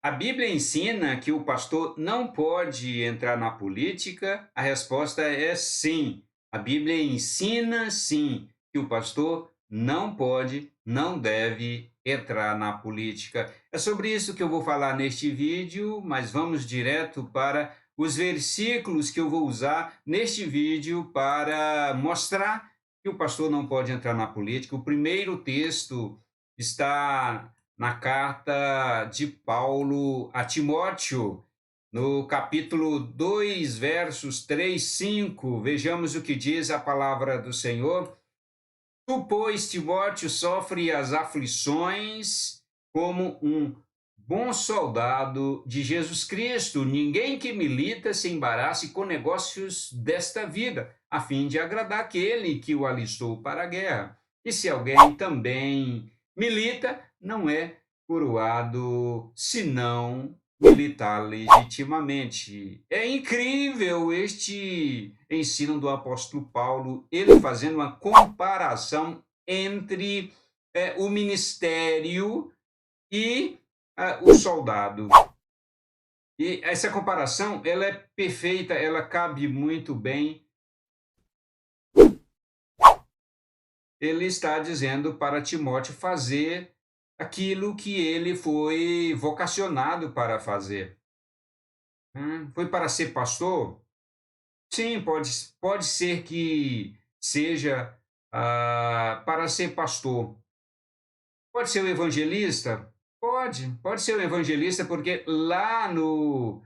A Bíblia ensina que o pastor não pode entrar na política? A resposta é sim. A Bíblia ensina sim que o pastor não pode, não deve entrar na política. É sobre isso que eu vou falar neste vídeo, mas vamos direto para os versículos que eu vou usar neste vídeo para mostrar que o pastor não pode entrar na política. O primeiro texto está na carta de Paulo a Timóteo, no capítulo 2, versos 3, 5. Vejamos o que diz a palavra do Senhor. Tu, pois, Timóteo, sofre as aflições como um bom soldado de Jesus Cristo. Ninguém que milita se embarace com negócios desta vida, a fim de agradar aquele que o alistou para a guerra. E se alguém também milita, não é coroado, senão militar legitimamente. É incrível este ensino do apóstolo Paulo, ele fazendo uma comparação entre o ministério e o soldado. E essa comparação, ela é perfeita, ela cabe muito bem. Ele está dizendo para Timóteo fazer aquilo que ele foi vocacionado para fazer. Foi para ser pastor? Sim, pode ser que seja para ser pastor. Pode ser o evangelista? Pode ser o evangelista, porque lá no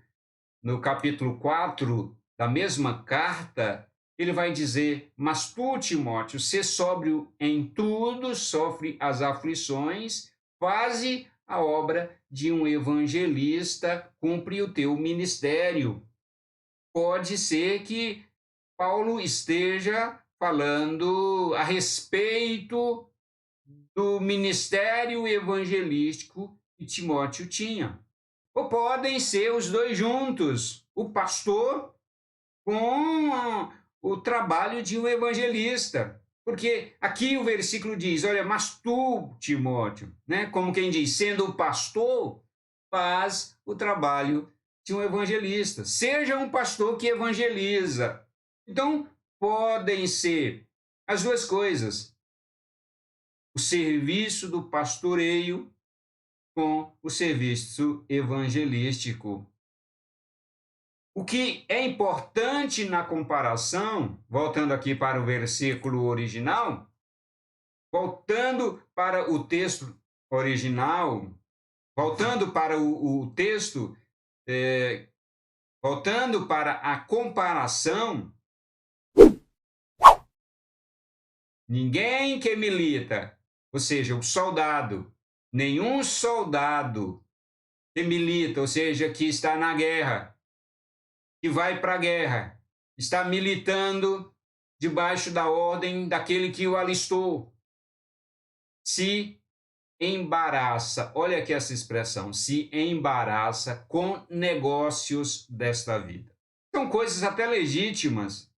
capítulo 4 da mesma carta, ele vai dizer: Mas tu, Timóteo, sê sóbrio em tudo, sofre as aflições, faze a obra de um evangelista, cumpre o teu ministério. Pode ser que Paulo esteja falando a respeito do ministério evangelístico que Timóteo tinha. Ou podem ser os dois juntos, o pastor com o trabalho de um evangelista. Porque aqui o versículo diz: olha, mas tu, Timóteo, né? Como quem diz, sendo o pastor, faz o trabalho de um evangelista. Seja um pastor que evangeliza. Então, podem ser as duas coisas: o serviço do pastoreio com o serviço evangelístico. O que é importante na comparação, voltando aqui para o versículo original, voltando para o texto original, voltando para o texto, é, voltando para a comparação, ninguém que milita, ou seja, o soldado, nenhum soldado que milita, ou seja, que está na guerra, que vai para a guerra, está militando debaixo da ordem daquele que o alistou, se embaraça, olha aqui essa expressão, se embaraça com negócios desta vida. São coisas até legítimas,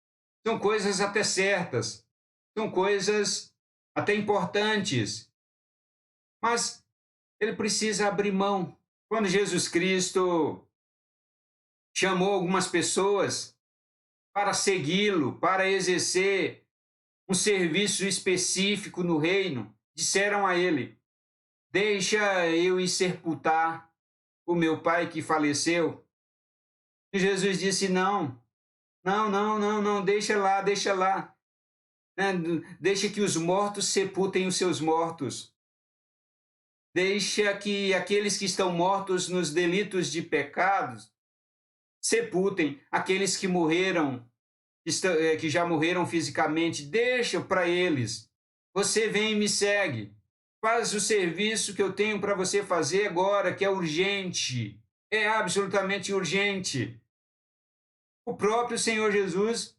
são coisas até certas, são coisas até importantes, mas ele precisa abrir mão. Quando Jesus Cristo chamou algumas pessoas para segui-lo, para exercer um serviço específico no reino, disseram a ele: Deixa eu ir sepultar o meu pai que faleceu. E Jesus disse: Não, não, não, não, não, deixa lá, deixa lá. Né? Deixa que os mortos sepultem os seus mortos. Deixa que aqueles que estão mortos nos delitos de pecados sepultem aqueles que morreram, que já morreram fisicamente. Deixa para eles. Você vem e me segue. Faz o serviço que eu tenho para você fazer agora, que é urgente. É absolutamente urgente. O próprio Senhor Jesus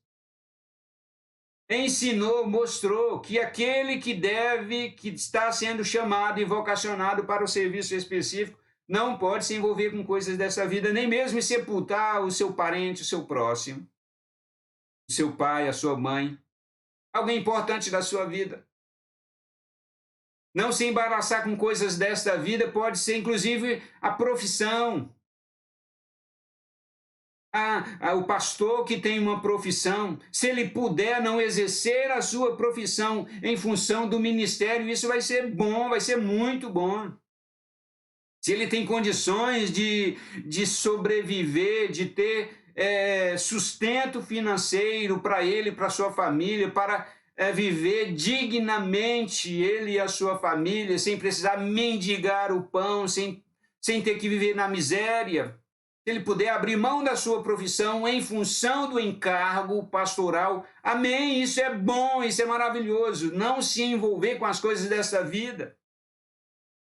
ensinou, mostrou que aquele que está sendo chamado e vocacionado para o serviço específico, não pode se envolver com coisas dessa vida, nem mesmo sepultar o seu parente, o seu próximo, o seu pai, a sua mãe, alguém importante da sua vida. Não se embaraçar com coisas desta vida pode ser, inclusive, a profissão. O pastor que tem uma profissão, se ele puder não exercer a sua profissão em função do ministério, isso vai ser bom, vai ser muito bom. Se ele tem condições de sobreviver, de ter sustento financeiro para ele, para sua família, para viver dignamente ele e a sua família, sem precisar mendigar o pão, sem ter que viver na miséria. Se ele puder abrir mão da sua profissão em função do encargo pastoral, amém, isso é bom, isso é maravilhoso. Não se envolver com as coisas dessa vida.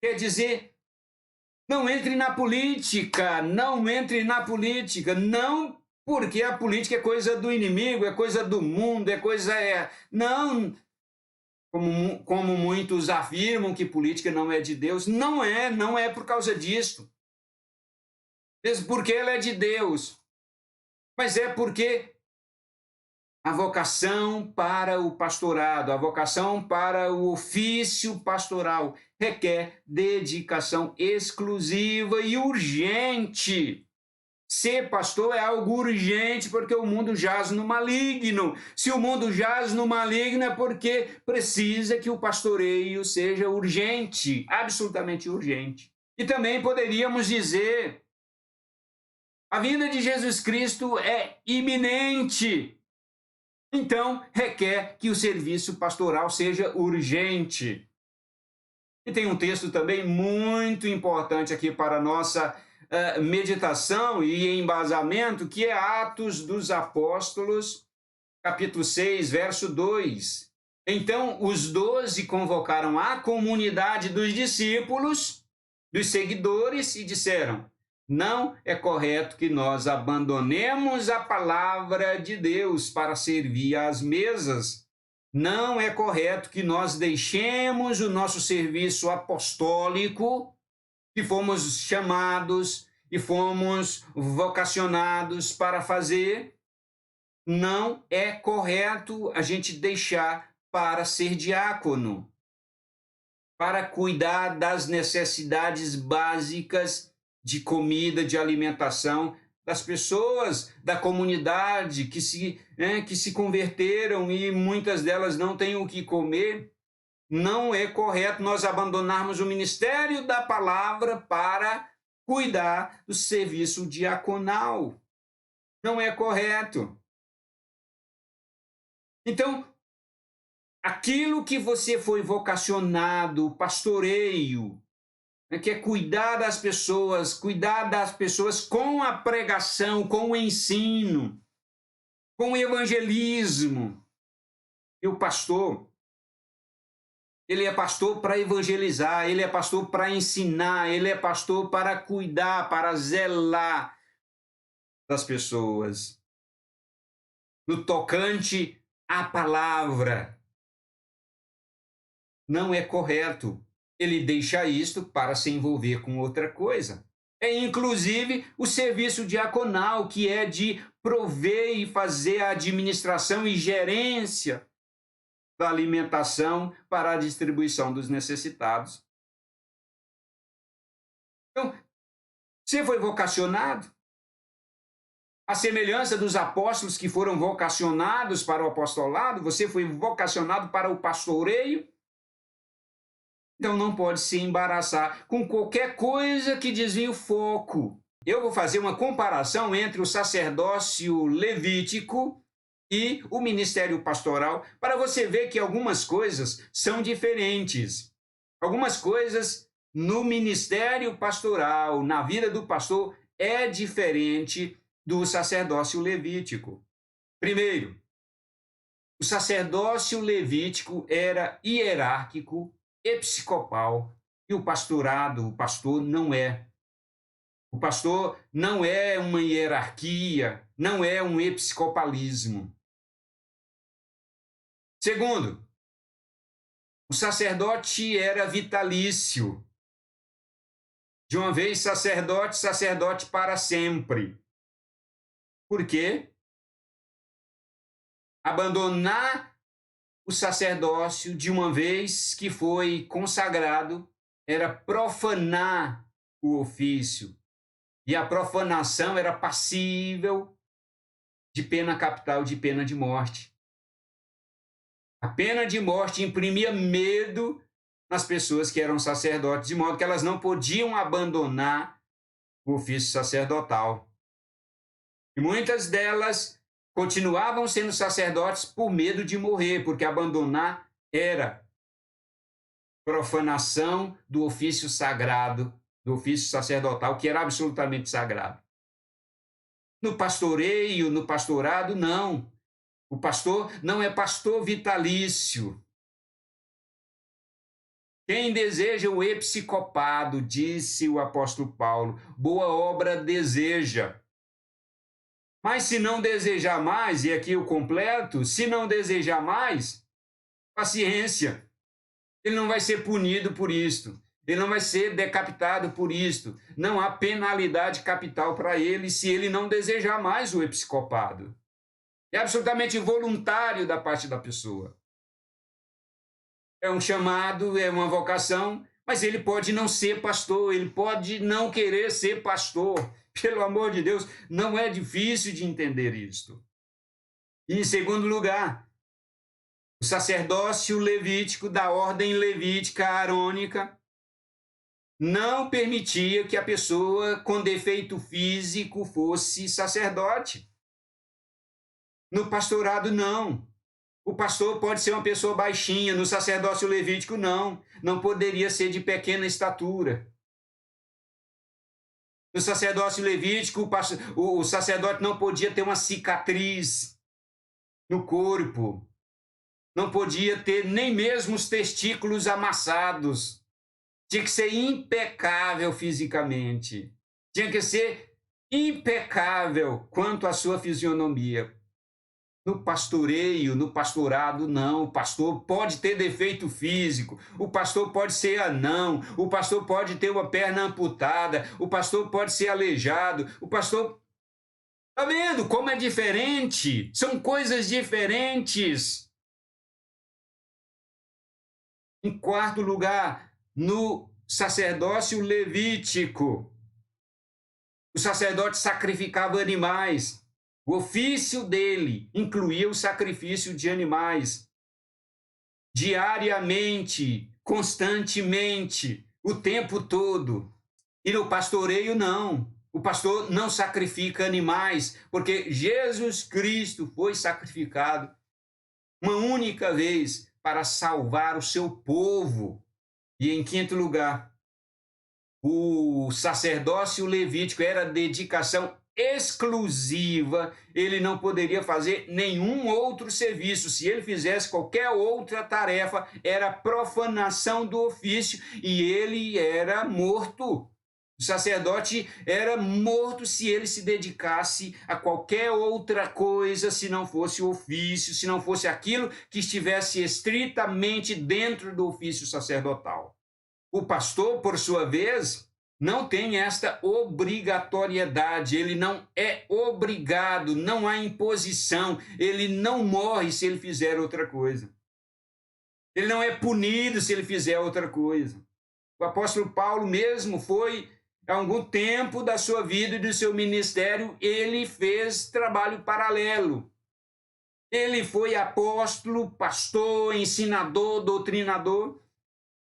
Quer dizer, não entre na política, não entre na política, não porque a política é coisa do inimigo, é coisa do mundo, não, como muitos afirmam que política não é de Deus, não é por causa disso. Mesmo porque ela é de Deus, mas é porque a vocação para o pastorado, a vocação para o ofício pastoral requer dedicação exclusiva e urgente. Ser pastor é algo urgente porque o mundo jaz no maligno. Se o mundo jaz no maligno é porque precisa que o pastoreio seja urgente, absolutamente urgente. E também poderíamos dizer, a vinda de Jesus Cristo é iminente. Então, requer que o serviço pastoral seja urgente. E tem um texto também muito importante aqui para a nossa meditação e embasamento, que é Atos dos Apóstolos, capítulo 6, verso 2. Então, os 12 convocaram a comunidade dos discípulos, dos seguidores, e disseram: não é correto que nós abandonemos a palavra de Deus para servir às mesas. Não é correto que nós deixemos o nosso serviço apostólico, que fomos chamados e fomos vocacionados para fazer. Não é correto a gente deixar para ser diácono, para cuidar das necessidades básicas de comida, de alimentação das pessoas da comunidade que se converteram e muitas delas não têm o que comer. Não é correto nós abandonarmos o ministério da palavra para cuidar do serviço diaconal. Não é correto. Então, aquilo que você foi vocacionado, pastoreio, que é cuidar das pessoas com a pregação, com o ensino, com o evangelismo. E o pastor, ele é pastor para evangelizar, ele é pastor para ensinar, ele é pastor para cuidar, para zelar das pessoas. No tocante à palavra, não é correto ele deixa isto para se envolver com outra coisa. É inclusive o serviço diaconal, que é de prover e fazer a administração e gerência da alimentação para a distribuição dos necessitados. Então, você foi vocacionado? A semelhança dos apóstolos que foram vocacionados para o apostolado, você foi vocacionado para o pastoreio? Então não pode se embaraçar com qualquer coisa que desvie o foco. Eu vou fazer uma comparação entre o sacerdócio levítico e o ministério pastoral para você ver que algumas coisas são diferentes. Algumas coisas no ministério pastoral, na vida do pastor, é diferente do sacerdócio levítico. Primeiro, o sacerdócio levítico era hierárquico, episcopal, e o pastor não é. O pastor não é uma hierarquia, não é um episcopalismo. Segundo, o sacerdote era vitalício. De uma vez sacerdote, sacerdote para sempre. Por quê? Abandonar o sacerdócio, de uma vez que foi consagrado, era profanar o ofício. E a profanação era passível de pena capital, de pena de morte. A pena de morte imprimia medo nas pessoas que eram sacerdotes, de modo que elas não podiam abandonar o ofício sacerdotal. E muitas delas continuavam sendo sacerdotes por medo de morrer, porque abandonar era profanação do ofício sagrado, do ofício sacerdotal, que era absolutamente sagrado. No pastoreio, no pastorado, não. O pastor não é pastor vitalício. Quem deseja o episcopado, disse o apóstolo Paulo, boa obra deseja. Mas se não desejar mais, e aqui o completo, se não desejar mais, paciência. Ele não vai ser punido por isto. Ele não vai ser decapitado por isto. Não há penalidade capital para ele se ele não desejar mais o episcopado. É absolutamente voluntário da parte da pessoa. É um chamado, é uma vocação, mas ele pode não ser pastor, ele pode não querer ser pastor. Pelo amor de Deus, não é difícil de entender isto. E, em segundo lugar, o sacerdócio levítico da ordem levítica arônica não permitia que a pessoa com defeito físico fosse sacerdote. No pastorado, não. O pastor pode ser uma pessoa baixinha, no sacerdócio levítico, não. Não poderia ser de pequena estatura. No sacerdócio levítico, o sacerdote não podia ter uma cicatriz no corpo. Não podia ter nem mesmo os testículos amassados. Tinha que ser impecável fisicamente. Tinha que ser impecável quanto à sua fisionomia. No pastoreio, no pastorado, não. O pastor pode ter defeito físico, o pastor pode ser anão, o pastor pode ter uma perna amputada, o pastor pode ser aleijado, o pastor. Está vendo como é diferente? São coisas diferentes. Em quarto lugar, no sacerdócio levítico, o sacerdote sacrificava animais. O ofício dele incluía o sacrifício de animais. Diariamente, constantemente, o tempo todo. E no pastoreio, não. O pastor não sacrifica animais, porque Jesus Cristo foi sacrificado uma única vez para salvar o seu povo. E em quinto lugar, o sacerdócio levítico era dedicação exclusiva, ele não poderia fazer nenhum outro serviço. Se ele fizesse qualquer outra tarefa, era profanação do ofício e ele era morto. O sacerdote era morto se ele se dedicasse a qualquer outra coisa, se não fosse o ofício, se não fosse aquilo que estivesse estritamente dentro do ofício sacerdotal. O pastor, por sua vez, não tem esta obrigatoriedade, ele não é obrigado, não há imposição, ele não morre se ele fizer outra coisa. Ele não é punido se ele fizer outra coisa. O apóstolo Paulo mesmo foi, há algum tempo da sua vida e do seu ministério, ele fez trabalho paralelo. Ele foi apóstolo, pastor, ensinador, doutrinador,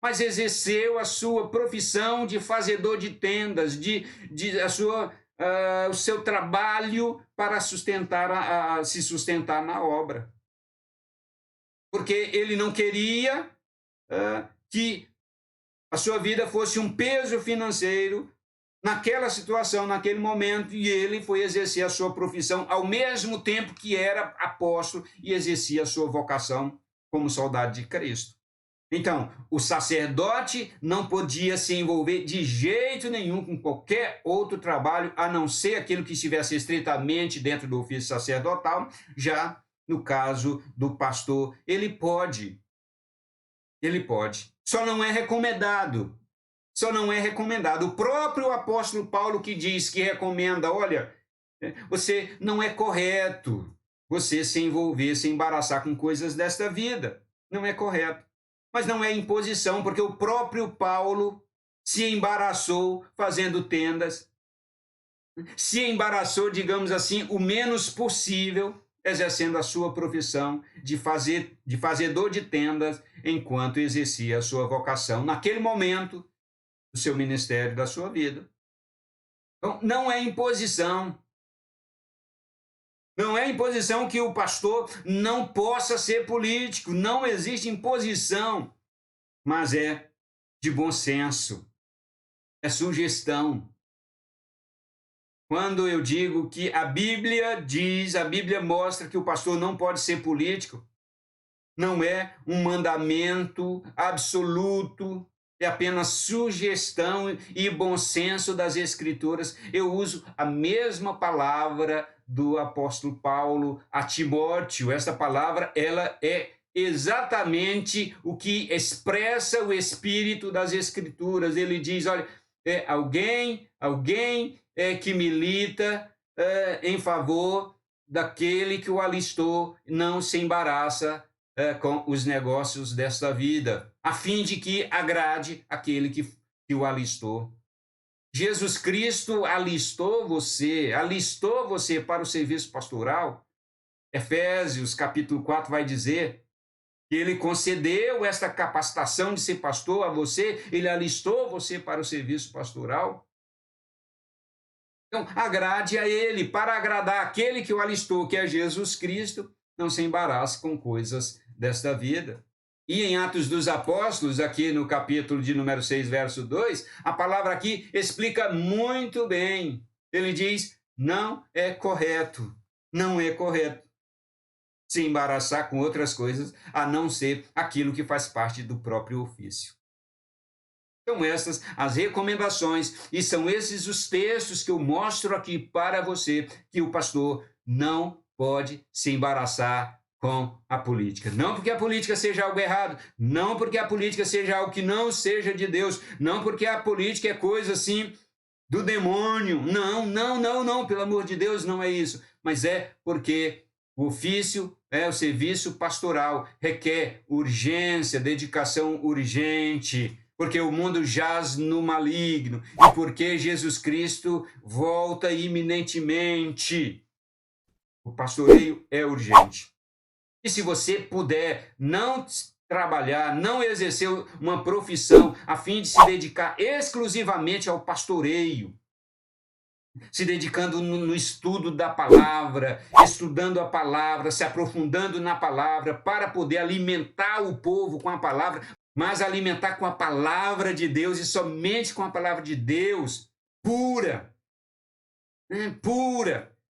mas exerceu a sua profissão de fazedor de tendas, o seu trabalho para se sustentar na obra. Porque ele não queria que a sua vida fosse um peso financeiro naquela situação, naquele momento, e ele foi exercer a sua profissão ao mesmo tempo que era apóstolo e exercia a sua vocação como soldado de Cristo. Então, o sacerdote não podia se envolver de jeito nenhum com qualquer outro trabalho, a não ser aquilo que estivesse estritamente dentro do ofício sacerdotal. Já no caso do pastor, ele pode. Só não é recomendado. O próprio apóstolo Paulo que diz, que recomenda, olha, você não é correto você se envolver, se embaraçar com coisas desta vida. Não é correto. Mas não é imposição, porque o próprio Paulo se embaraçou fazendo tendas, se embaraçou, digamos assim, o menos possível, exercendo a sua profissão de fazedor de tendas, enquanto exercia a sua vocação naquele momento do seu ministério, da sua vida. Então, não é imposição. Não é imposição que o pastor não possa ser político. Não existe imposição, mas é de bom senso, é sugestão. Quando eu digo que a Bíblia diz, a Bíblia mostra que o pastor não pode ser político, não é um mandamento absoluto, é apenas sugestão e bom senso das Escrituras. Eu uso a mesma palavra do apóstolo Paulo a Timóteo. Essa palavra, ela é exatamente o que expressa o espírito das Escrituras. Ele diz, olha, alguém que milita em favor daquele que o alistou, não se embaraça com os negócios desta vida, a fim de que agrade aquele que o alistou. Jesus Cristo alistou você para o serviço pastoral. Efésios capítulo 4 vai dizer que ele concedeu esta capacitação de ser pastor a você, ele alistou você para o serviço pastoral. Então, agrade a ele, para agradar aquele que o alistou, que é Jesus Cristo, não se embarace com coisas desta vida. E em Atos dos Apóstolos, aqui no capítulo de número 6, verso 2, a palavra aqui explica muito bem. Ele diz, não é correto se embaraçar com outras coisas, a não ser aquilo que faz parte do próprio ofício. São essas as recomendações e são esses os textos que eu mostro aqui para você, que o pastor não pode se embaraçar com a política. Não porque a política seja algo errado, não porque a política seja algo que não seja de Deus, não porque a política é coisa assim do demônio. Não, pelo amor de Deus, não é isso. Mas é porque o ofício, o serviço pastoral requer urgência, dedicação urgente, porque o mundo jaz no maligno e porque Jesus Cristo volta iminentemente. O pastoreio é urgente. E se você puder não trabalhar, não exercer uma profissão a fim de se dedicar exclusivamente ao pastoreio, se dedicando no estudo da palavra, estudando a palavra, se aprofundando na palavra para poder alimentar o povo com a palavra, mas alimentar com a palavra de Deus e somente com a palavra de Deus, pura,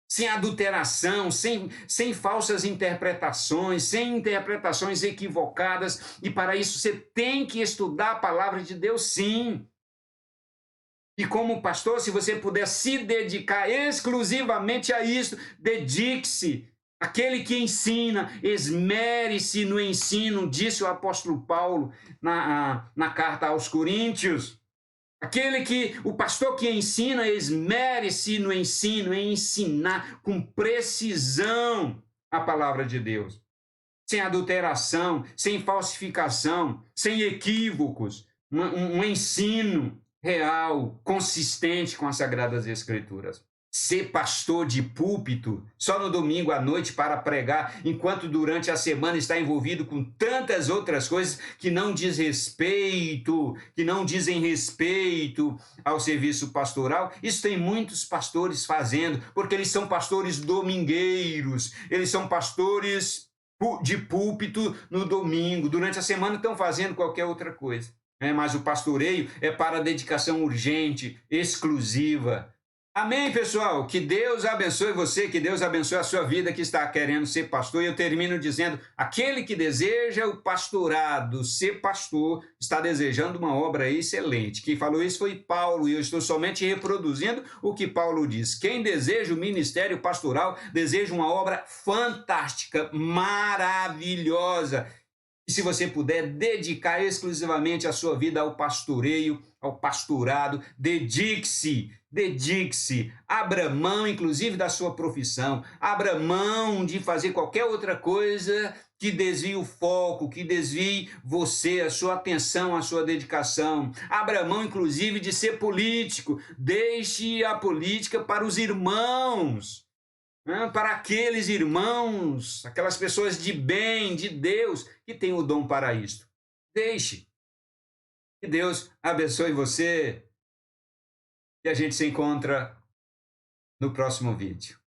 sem adulteração, sem falsas interpretações, sem interpretações equivocadas, e para isso você tem que estudar a palavra de Deus, sim. E como pastor, se você puder se dedicar exclusivamente a isso, dedique-se. Aquele que ensina, esmere-se no ensino, disse o apóstolo Paulo na carta aos Coríntios. O pastor que ensina, esmere-se no ensino, em ensinar com precisão a palavra de Deus. Sem adulteração, sem falsificação, sem equívocos. Um ensino real, consistente com as Sagradas Escrituras. Ser pastor de púlpito só no domingo à noite para pregar, enquanto durante a semana está envolvido com tantas outras coisas que não dizem respeito ao serviço pastoral. Isso tem muitos pastores fazendo, porque eles são pastores domingueiros, eles são pastores de púlpito no domingo, durante a semana estão fazendo qualquer outra coisa. Mas o pastoreio é para dedicação urgente, exclusiva. Amém, pessoal? Que Deus abençoe você, que Deus abençoe a sua vida que está querendo ser pastor. E eu termino dizendo, aquele que deseja o pastorado, ser pastor, está desejando uma obra excelente. Quem falou isso foi Paulo, e eu estou somente reproduzindo o que Paulo diz. Quem deseja o ministério pastoral, deseja uma obra fantástica, maravilhosa. E se você puder dedicar exclusivamente a sua vida ao pastoreio, ao pastorado, dedique-se, abra mão inclusive da sua profissão, abra mão de fazer qualquer outra coisa que desvie o foco, que desvie você, a sua atenção, a sua dedicação. Abra mão, inclusive, de ser político. Deixe a política para os irmãos, né? Para aqueles irmãos, aquelas pessoas de bem, de Deus, que têm o dom para isto. Deixe. Que Deus abençoe você e a gente se encontra no próximo vídeo.